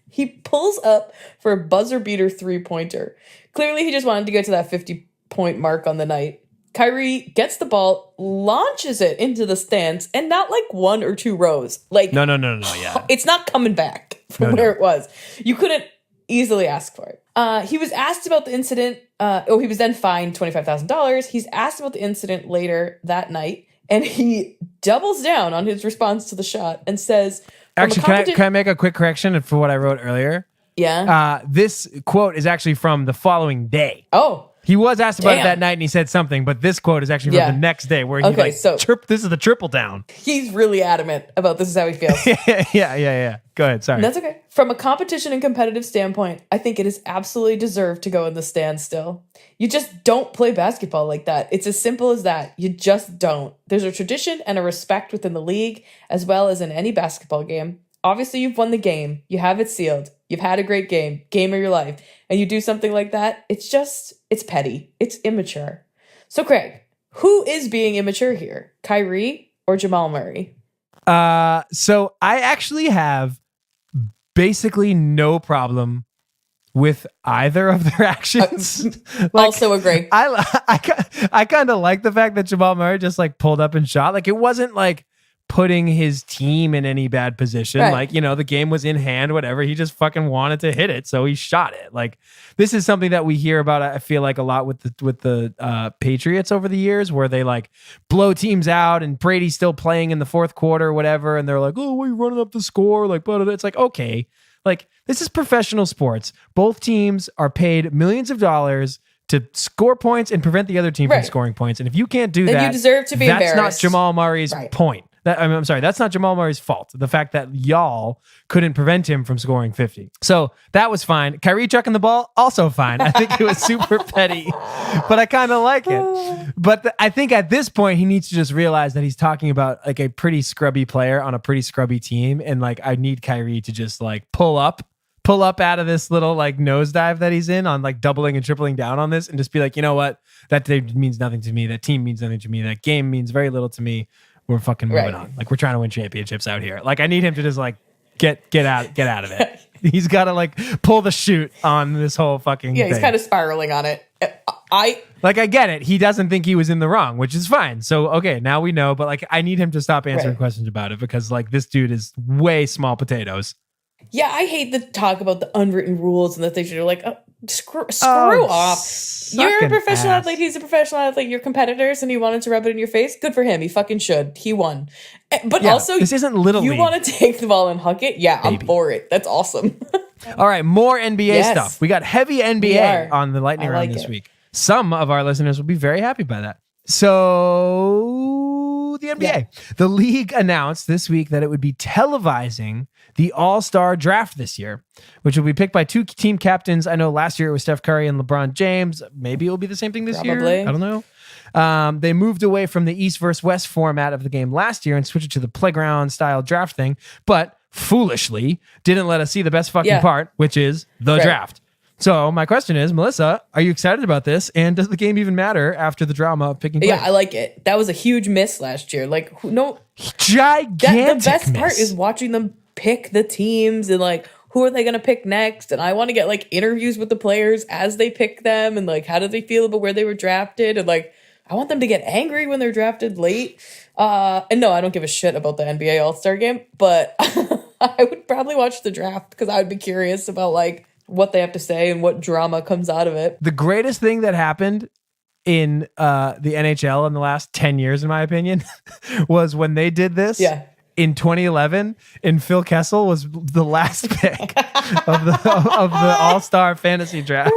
he pulls up for a buzzer beater 3-pointer. Clearly, he just wanted to get to that 50-point mark on the night. Kyrie gets the ball, launches it into the stands, and not like one or two rows. Like No, yeah. It's not coming back from where it was. You couldn't easily ask for it. He was asked about the incident. He was then fined $25,000. He's asked about the incident later that night, and he doubles down on his response to the shot and says, actually, can I make a quick correction for what I wrote earlier? Yeah. This quote is actually from the following day. Oh. He was asked about it that night and he said something, but this quote is actually from the next day where he this is the triple down. He's really adamant about this is how he feels. Yeah. Go ahead. Sorry. That's okay. From a competition and competitive standpoint, I think it is absolutely deserved to go in the stands still. You just don't play basketball like that. It's as simple as that. You just don't. There's a tradition and a respect within the league as well as in any basketball game. Obviously, you've won the game. You have it sealed. You've had a great game of your life. And you do something like that, it's petty. It's immature. So, Craig, who is being immature here? Kyrie or Jamal Murray? So I actually have basically no problem with either of their actions. Also agree. I kind of like the fact that Jamal Murray just like pulled up and shot. Like it wasn't like putting his team in any bad position. Right. Like, the game was in hand, whatever. He just fucking wanted to hit it. So he shot it. Like this is something that we hear about, I feel like, a lot with the Patriots over the years, where they like blow teams out and Brady's still playing in the fourth quarter or whatever. And they're like, oh, we're running up the score. Like, but it's like, okay, like this is professional sports. Both teams are paid millions of dollars to score points and prevent the other team from scoring points. And if you can't do then that, you deserve to be that's embarrassed. not Jamal Murray's point. I'm sorry, that's not Jamal Murray's fault. The fact that y'all couldn't prevent him from scoring 50. So that was fine. Kyrie chucking the ball, also fine. I think it was super petty, but I kind of like it. But I think at this point, he needs to just realize that he's talking about like a pretty scrubby player on a pretty scrubby team. And like, I need Kyrie to just like pull up out of this little like nosedive that he's in on like doubling and tripling down on this and just be like, you know what? That means nothing to me. That team means nothing to me. That game means very little to me. We're fucking moving on. Like we're trying to win championships out here. Like I need him to just like get out of it. He's got to like pull the chute on this whole fucking thing. He's kind of spiraling on it. I get it. He doesn't think he was in the wrong, which is fine. So okay, now we know. But like I need him to stop answering questions about it because like this dude is way small potatoes. Yeah, I hate the talk about the unwritten rules and the things you're like, screw off. You're a professional athlete. He's a professional athlete. You're competitors, and he wanted to rub it in your face. Good for him. He fucking should. He won. But also, this isn't Little you League. want to take the ball and huck it? Yeah, I'm for it. That's awesome. All right, more NBA stuff. We got heavy NBA on the lightning round this week. Some of our listeners will be very happy by that. So the NBA. The league announced this week that it would be televising the All-Star draft this year, which will be picked by two team captains. I know last year it was Steph Curry and LeBron James. Maybe it will be the same thing this year. I don't know. They moved away from the East versus West format of the game last year and switched it to the playground style draft thing, but foolishly didn't let us see the best fucking part, which is the draft. So my question is, Melissa, are you excited about this? And does the game even matter after the drama of picking players? Yeah, I like it. That was a huge miss last year. Like, gigantic the best miss. part is watching them pick the teams and like, who are they going to pick next? And I want to get like interviews with the players as they pick them and like, how do they feel about where they were drafted? And like, I want them to get angry when they're drafted late. And no, I don't give a shit about the NBA All-Star game, but I would probably watch the draft because I would be curious about like what they have to say and what drama comes out of it. The greatest thing that happened in the NHL in the last 10 years, in my opinion, was when they did this in 2011, and Phil Kessel was the last pick of the All-Star fantasy draft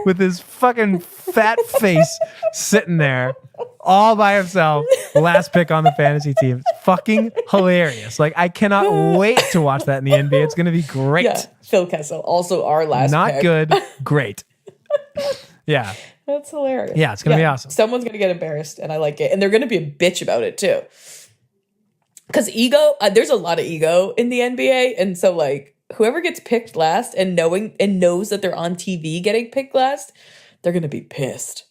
with his fucking fat face sitting there all by himself, last pick on the fantasy team. It's fucking hilarious. Like, I cannot wait to watch that in the NBA. It's going to be great. Yeah, Phil Kessel, also our last Not pick. good, great. Yeah. That's hilarious. Yeah, it's going to be awesome. Someone's going to get embarrassed, and I like it. And they're going to be a bitch about it, too. Because ego, there's a lot of ego in the NBA. And so, like, whoever gets picked last and knows that they're on TV getting picked last, they're going to be pissed.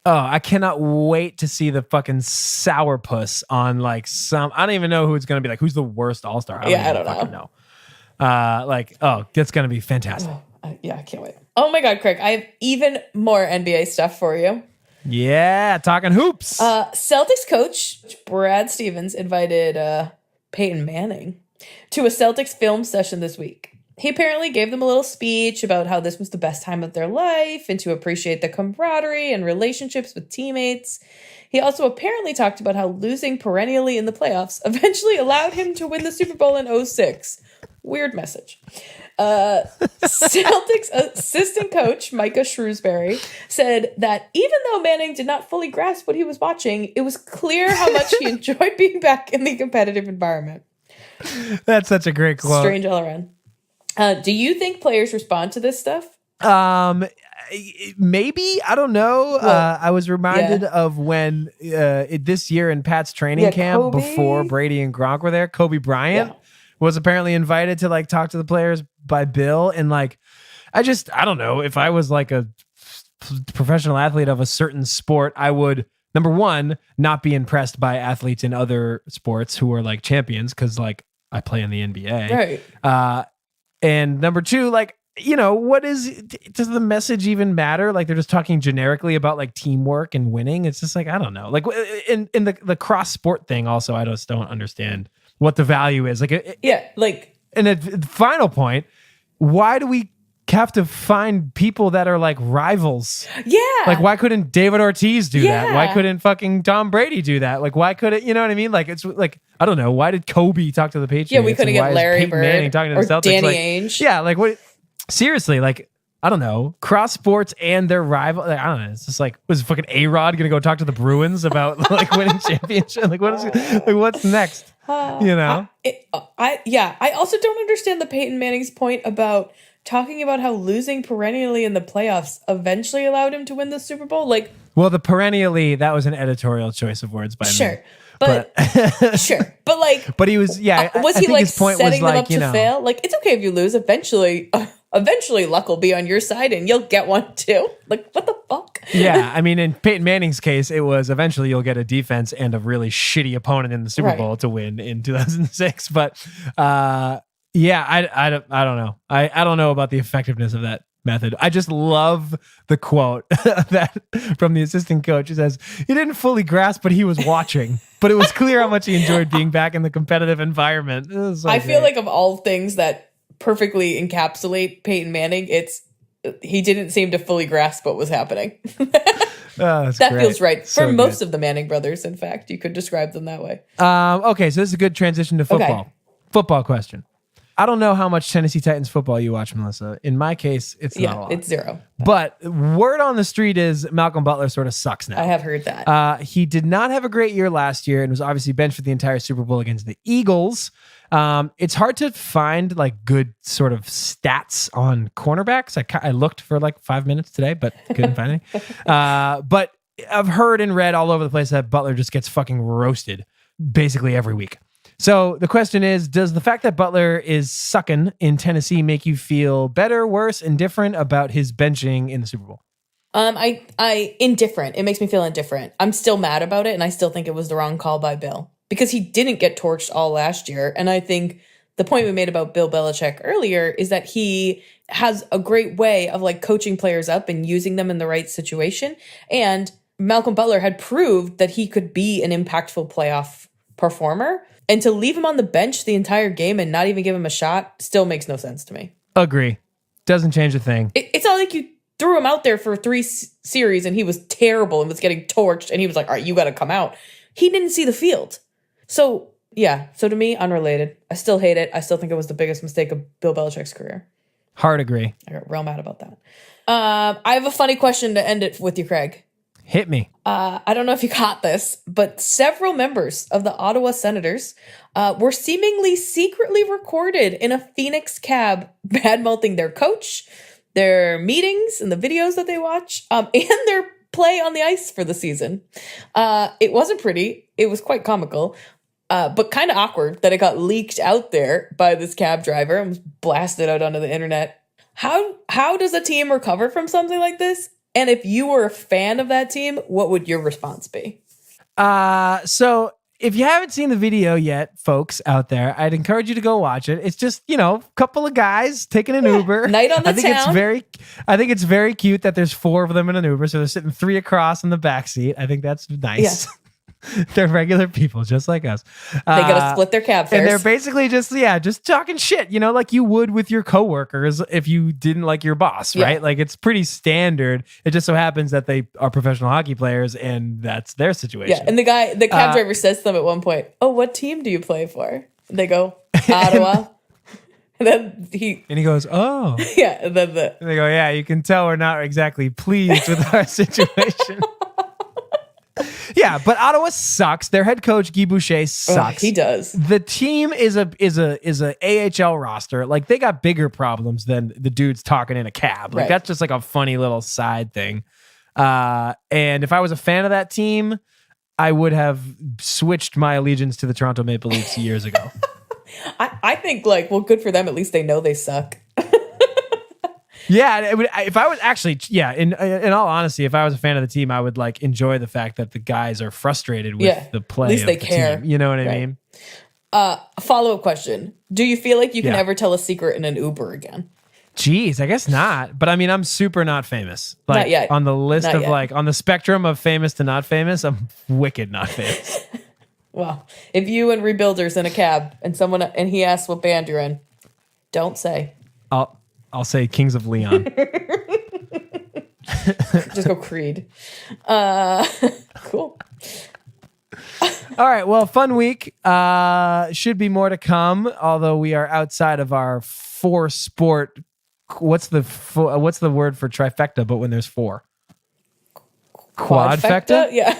Oh, I cannot wait to see the fucking sourpuss on like I don't even know who it's going to be. Like, who's the worst All-Star? I don't know. That's going to be fantastic. I can't wait. Oh my God, Craig, I have even more NBA stuff for you. Yeah, talking hoops. Celtics coach Brad Stevens invited Peyton Manning to a Celtics film session this week. He apparently gave them a little speech about how this was the best time of their life and to appreciate the camaraderie and relationships with teammates. He also apparently talked about how losing perennially in the playoffs eventually allowed him to win the Super Bowl in 2006. Weird message. Celtics assistant coach Micah Shrewsbury said that even though Manning did not fully grasp what he was watching, it was clear how much he enjoyed being back in the competitive environment. That's such a great quote. Strange all around. Do you think players respond to this stuff? Maybe, I don't know. Well, I was reminded of when this year in Pat's training camp before Brady and Gronk were there, Kobe Bryant was apparently invited to like talk to the players by Bill. And like, I don't know, if I was like a professional athlete of a certain sport, I would, number one, not be impressed by athletes in other sports who are like champions. Cause like I play in the NBA. Right. And number two, like, does the message even matter? Like they're just talking generically about like teamwork and winning. It's just like, I don't know. Like in the cross sport thing also, I just don't understand what the value is. And the final point, why do we have to find people that are like rivals? Yeah. Like why couldn't David Ortiz do that? Why couldn't fucking Tom Brady do that? Like why couldn't, you know what I mean? Like it's like, I don't know. Why did Kobe talk to the Patriots? Yeah, we couldn't get Larry Peyton Bird Manning talking to or the Celtics? Danny Like, Ainge. yeah, like what? Seriously, like I don't know, cross sports and their rival. Like, I don't know. It's just like, was fucking A-Rod gonna go talk to the Bruins about like winning championship? Like what's next? I also don't understand the Peyton Manning's point about talking about how losing perennially in the playoffs eventually allowed him to win the Super Bowl. Like, well, the perennially, that was an editorial choice of words by me. But sure, but like, but he was, was I he think like his point setting was them like, up to fail? Like, it's okay if you lose. Eventually, luck will be on your side, and you'll get one too. Like, what the fuck? Yeah, I mean, in Peyton Manning's case, it was eventually you'll get a defense and a really shitty opponent in the Super Bowl to win in 2006. But I don't know. I don't know about the effectiveness of that method. I just love the quote that from the assistant coach. It says, he didn't fully grasp, but he was watching. But it was clear how much he enjoyed being back in the competitive environment. I feel like of all things that perfectly encapsulate Peyton Manning, he didn't seem to fully grasp what was happening. That great. feels right. So For most of the Manning brothers, in fact, you could describe them that way. Okay, so this is a good transition to football. Okay. Football question. I don't know how much Tennessee Titans football you watch, Melissa. In my case, it's not a lot. It's zero. But word on the street is Malcolm Butler sort of sucks now. I have heard that. He did not have a great year last year and was obviously benched for the entire Super Bowl against the Eagles. It's hard to find like good sort of stats on cornerbacks. I looked for like 5 minutes today, but couldn't find any. But I've heard and read all over the place that Butler just gets fucking roasted basically every week. So the question is, does the fact that Butler is sucking in Tennessee make you feel better, worse, indifferent about his benching in the Super Bowl? Indifferent. It makes me feel indifferent. I'm still mad about it, and I still think it was the wrong call by Bill because he didn't get torched all last year. And I think the point we made about Bill Belichick earlier is that he has a great way of like coaching players up and using them in the right situation. And Malcolm Butler had proved that he could be an impactful playoff performer. And to leave him on the bench the entire game and not even give him a shot still makes no sense to me. Agree. Doesn't change a thing. It's not like you threw him out there for 3 series and he was terrible and was getting torched and he was like, all right, you got to come out. He didn't see the field. So, yeah. So to me, unrelated. I still hate it. I still think it was the biggest mistake of Bill Belichick's career. Hard agree. I got real mad about that. I have a funny question to end it with you, Craig. Hit me. I don't know if you caught this, but several members of the Ottawa Senators were seemingly secretly recorded in a Phoenix cab bad-mouthing their coach, their meetings and the videos that they watch, and their play on the ice for the season. It wasn't pretty. It was quite comical, but kind of awkward that it got leaked out there by this cab driver and was blasted out onto the internet. How does a team recover from something like this? And if you were a fan of that team, what would your response be? So if you haven't seen the video yet, folks out there, I'd encourage you to go watch it. It's just, a couple of guys taking an Uber. Night on the town. I think it's very cute that there's 4 of them in an Uber. So they're sitting 3 across in the back seat. I think that's nice. Yeah. They're regular people just like us. They got to split their cab fares. And they're basically just talking shit, like you would with your coworkers if you didn't like your boss, right? Like it's pretty standard. It just so happens that they are professional hockey players and that's their situation. Yeah, and the cab driver says to them at one point, "Oh, what team do you play for?" And they go, "Ottawa." And then he goes, "Oh." Yeah, and then they go, "Yeah, you can tell we're not exactly pleased with our situation." Yeah, but Ottawa sucks. Their head coach Guy Boucher sucks. He does. The team is a AHL roster. Like they got bigger problems than the dudes talking in a cab. Like that's just like a funny little side thing. And if I was a fan of that team, I would have switched my allegiance to the Toronto Maple Leafs years ago. I think good for them. At least they know they suck. Yeah, if I was actually, in all honesty, if I was a fan of the team, I would enjoy the fact that the guys are frustrated with the play. At least they the care. Team. You know what I mean? A follow-up question. Do you feel like you can ever tell a secret in an Uber again? Jeez, I guess not. But I mean, I'm super not famous. Like Not yet. on the list Not of yet. like on the spectrum of famous to not famous, I'm wicked not famous. Well, if you and Rebuilders in a cab and he asks what band you're in, don't say. I'll say Kings of Leon. Just go Creed. Cool. All right. Well, fun week. Should be more to come. Although we are outside of our 4-sport. What's the word for trifecta? But when there's 4, quadfecta. Yeah.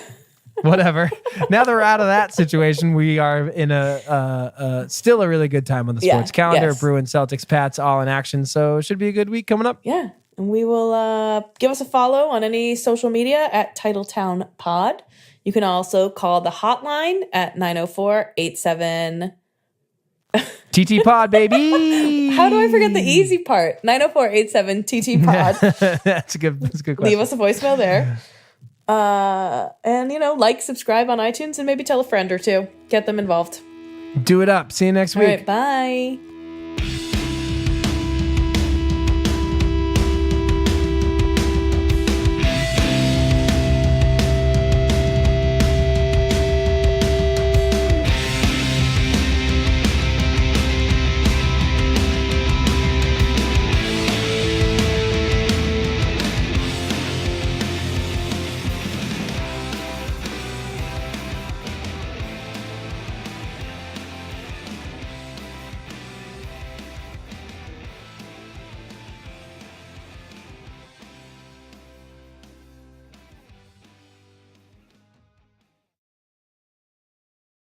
Whatever. Now that we're out of that situation, we are in a still a really good time on the sports calendar. Yes. Bruins, Celtics, Pats, all in action. So it should be a good week coming up. Yeah. And we will give us a follow on any social media at Titletown Pod. You can also call the hotline at 904-87. TT Pod, baby. How do I forget the easy part? 904-87 TT Pod. That's a good question. Leave us a voicemail there. And like, subscribe on iTunes, and maybe tell a friend or two. Get them involved. Do it up. See you next week. All right, bye.